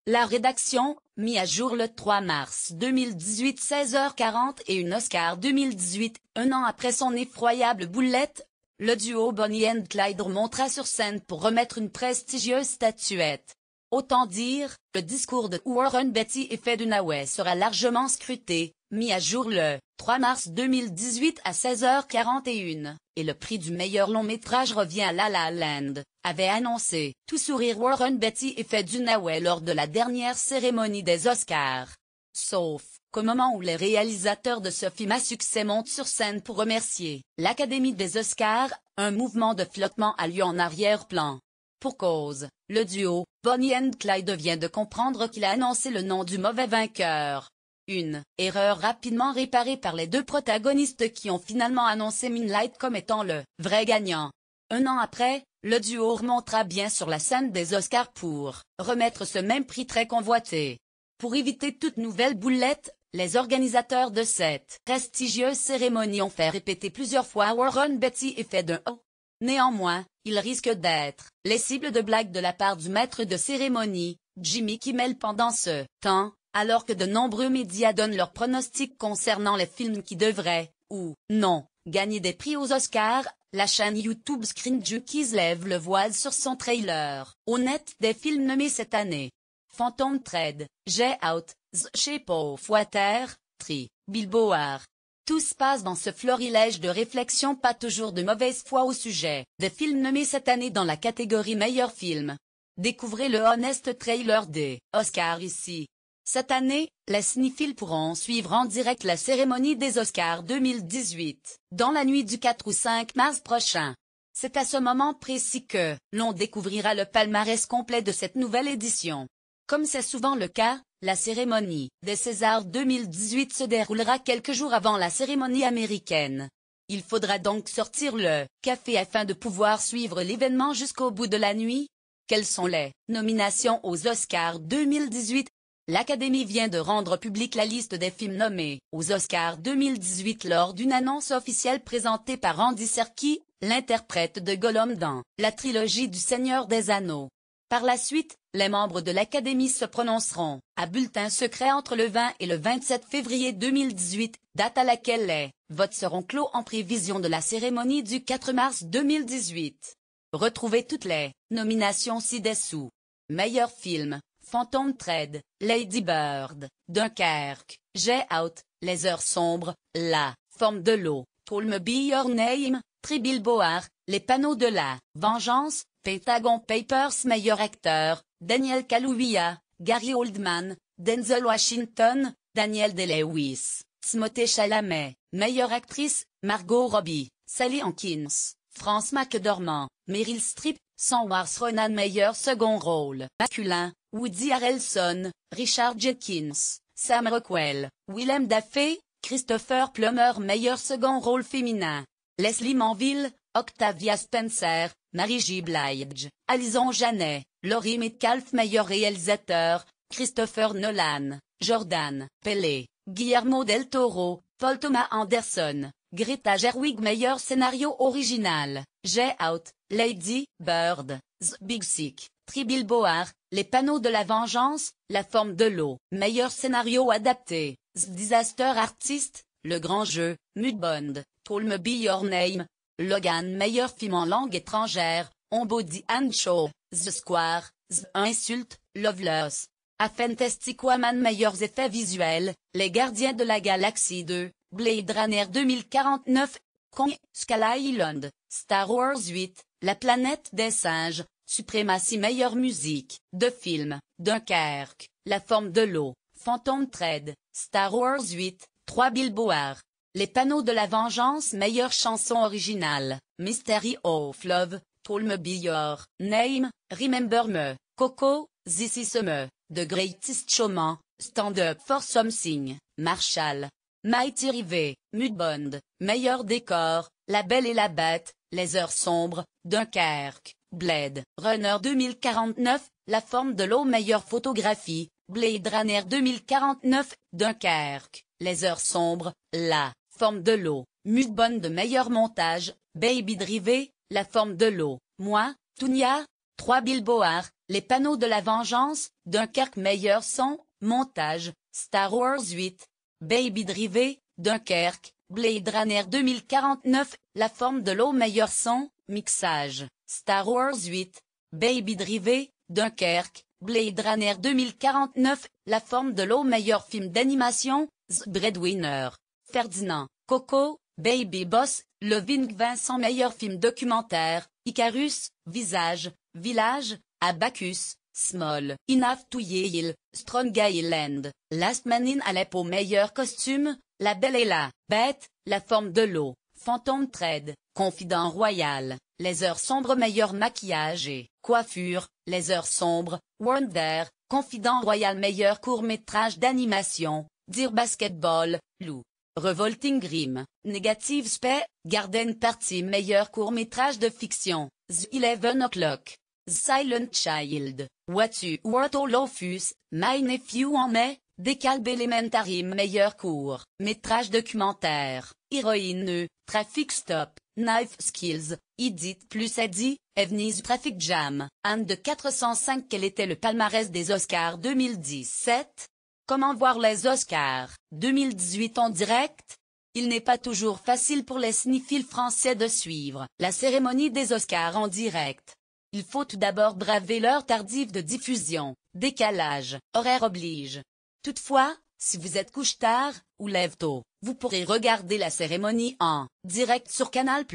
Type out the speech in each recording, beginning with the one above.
La rédaction, mis à jour le 3 mars 2018 16h40 et une Oscar 2018, un an après son effroyable boulette, le duo Bonnie and Clyde remontera sur scène pour remettre une prestigieuse statuette. Autant dire, le discours de Warren Beatty et Faye Dunaway sera largement scruté, mis à jour le 3 mars 2018 à 16h41, et le prix du meilleur long métrage revient à La La Land, avait annoncé, tout sourire Warren Beatty et Faye Dunaway lors de la dernière cérémonie des Oscars. Sauf qu'au moment où les réalisateurs de ce film à succès montent sur scène pour remercier l'Académie des Oscars, un mouvement de flottement a lieu en arrière-plan. Pour cause, le duo Bonnie and Clyde vient de comprendre qu'il a annoncé le nom du mauvais vainqueur. Une erreur rapidement réparée par les deux protagonistes qui ont finalement annoncé Moonlight comme étant le vrai gagnant. Un an après, le duo remontera bien sur la scène des Oscars pour remettre ce même prix très convoité. Pour éviter toute nouvelle boulette, les organisateurs de cette prestigieuse cérémonie ont fait répéter plusieurs fois Warren Beatty et Faye Dunaway. Néanmoins, ils risquent d'être les cibles de blagues de la part du maître de cérémonie, Jimmy Kimmel pendant ce temps, alors que de nombreux médias donnent leurs pronostics concernant les films qui devraient, ou non, gagner des prix aux Oscars. La chaîne YouTube Screen Junkies lève le voile sur son trailer honnête des films nommés cette année. Phantom Thread, Get Out, The Shape of Water, Three Billboards. Tout se passe dans ce florilège de réflexions pas toujours de mauvaise foi au sujet des films nommés cette année dans la catégorie meilleur film. Découvrez le honest trailer des Oscars ici. Cette année, les cinéphiles pourront suivre en direct la cérémonie des Oscars 2018, dans la nuit du 4 ou 5 mars prochain. C'est à ce moment précis que l'on découvrira le palmarès complet de cette nouvelle édition. Comme c'est souvent le cas, la cérémonie des Césars 2018 se déroulera quelques jours avant la cérémonie américaine. Il faudra donc sortir le café afin de pouvoir suivre l'événement jusqu'au bout de la nuit. Quelles sont les nominations aux Oscars 2018? L'Académie vient de rendre publique la liste des films nommés aux Oscars 2018 lors d'une annonce officielle présentée par Andy Serkis, l'interprète de Gollum dans la trilogie du Seigneur des Anneaux. Par la suite, les membres de l'Académie se prononceront, à bulletin secret entre le 20 et le 27 février 2018, date à laquelle les votes seront clos en prévision de la cérémonie du 4 mars 2018. Retrouvez toutes les nominations ci-dessous. Meilleur film, Phantom Thread, Lady Bird, Dunkerque, Get Out, Les Heures Sombres, La Forme de l'eau, Call Me By Your Name, Three Billboards, Les Panneaux de la Vengeance, Pentagon Papers. Meilleur acteur, Daniel Kaluuya, Gary Oldman, Denzel Washington, Daniel Day-Lewis, Timothée Chalamet. Meilleure actrice, Margot Robbie, Sally Hawkins, France McDormand, Meryl Streep, Saoirse Ronan. Meilleur second rôle masculin, Woody Harrelson, Richard Jenkins, Sam Rockwell, Willem Dafoe, Christopher Plummer. Meilleur second rôle féminin, Leslie Manville, Octavia Spencer, Mary J. Blige, Alison Janet, Laurie Metcalf. Meilleur réalisateur, Christopher Nolan, Jordan Peele, Guillermo del Toro, Paul Thomas Anderson, Greta Gerwig. Meilleur scénario original, Get Out, Lady Bird, The Big Sick, Three Billboards, Les Panneaux de la Vengeance, La Forme de l'eau. Meilleur scénario adapté, The Disaster Artist, Le Grand Jeu, Mudbound, Call Me By Your Name, Logan. Meilleur film en langue étrangère, On Body and Show, The Square, The Insulte, Loveless, A Fantastic Woman. Meilleurs effets visuels, Les Gardiens de la Galaxie 2, Blade Runner 2049, Kong, Skull Island, Star Wars 8, La Planète des Singes, Suprématie. Meilleure musique de film, Dunkerque, La Forme de l'eau, Phantom Thread, Star Wars 8, 3 Billboards, Les Panneaux de la Vengeance. Meilleure chanson originale, Mystery of Love, Call Me By Your Name, Remember Me, Coco, This Is Me, The Greatest Showman, Stand Up for Something, Marshall, Mighty Rivet, Mudbound. Meilleur décor, La Belle et la Bête, Les Heures Sombres, Dunkerque, Blade Runner 2049, La Forme de l'eau. Meilleure photographie, Blade Runner 2049, Dunkerque, Les Heures Sombres, La Forme de l'eau, Mudbound. Meilleur montage, Baby Driver, La Forme de l'eau, Moi, Tunia, 3 Billboards, Les panneaux de la vengeance, Dunkerque meilleur son, montage, Star Wars 8, Baby Driver, Dunkerque, Blade Runner 2049, La forme de l'eau meilleur son, mixage, Star Wars 8, Baby Driver, Dunkerque, Blade Runner 2049, La forme de l'eau meilleur film d'animation, The Breadwinner, Ferdinand, Coco, Baby Boss, Loving Vincent meilleur film documentaire, Icarus, Visage, Village, Abacus, Small, Enough to Yale, Strong Island, Last Man in Aleppo meilleur costume, La Belle et la Bête, La forme de l'eau, Phantom Thread, Confident Royal, Les heures sombres meilleur maquillage et coiffure, Les heures sombres, Wonder, Confident Royal meilleur court-métrage d'animation, Dear Basketball, Lou. Revolting Grim, Negative Spay, Garden Party meilleur court-métrage de fiction, The 11 O'Clock, The Silent Child, What You What All of Us, My Nephew en mai, Decalb Elementary meilleur court-métrage documentaire, Héroïne, Traffic Stop, Knife Skills, Edit plus Eddie, Evni's Traffic Jam, Anne de 405. Quel était le palmarès des Oscars 2017? Comment voir les Oscars 2018 en direct? Il n'est pas toujours facile pour les cinéphiles français de suivre la cérémonie des Oscars en direct. Il faut tout d'abord braver l'heure tardive de diffusion, décalage, horaire oblige. Toutefois, si vous êtes couche-tard ou lève-tôt, vous pourrez regarder la cérémonie en direct sur Canal+.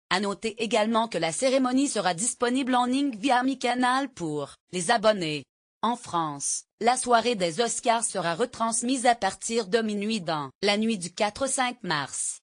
À noter également que la cérémonie sera disponible en ligne via Mi Canal pour les abonnés. En France, la soirée des Oscars sera retransmise à partir de minuit dans la nuit du 4 au 5 mars.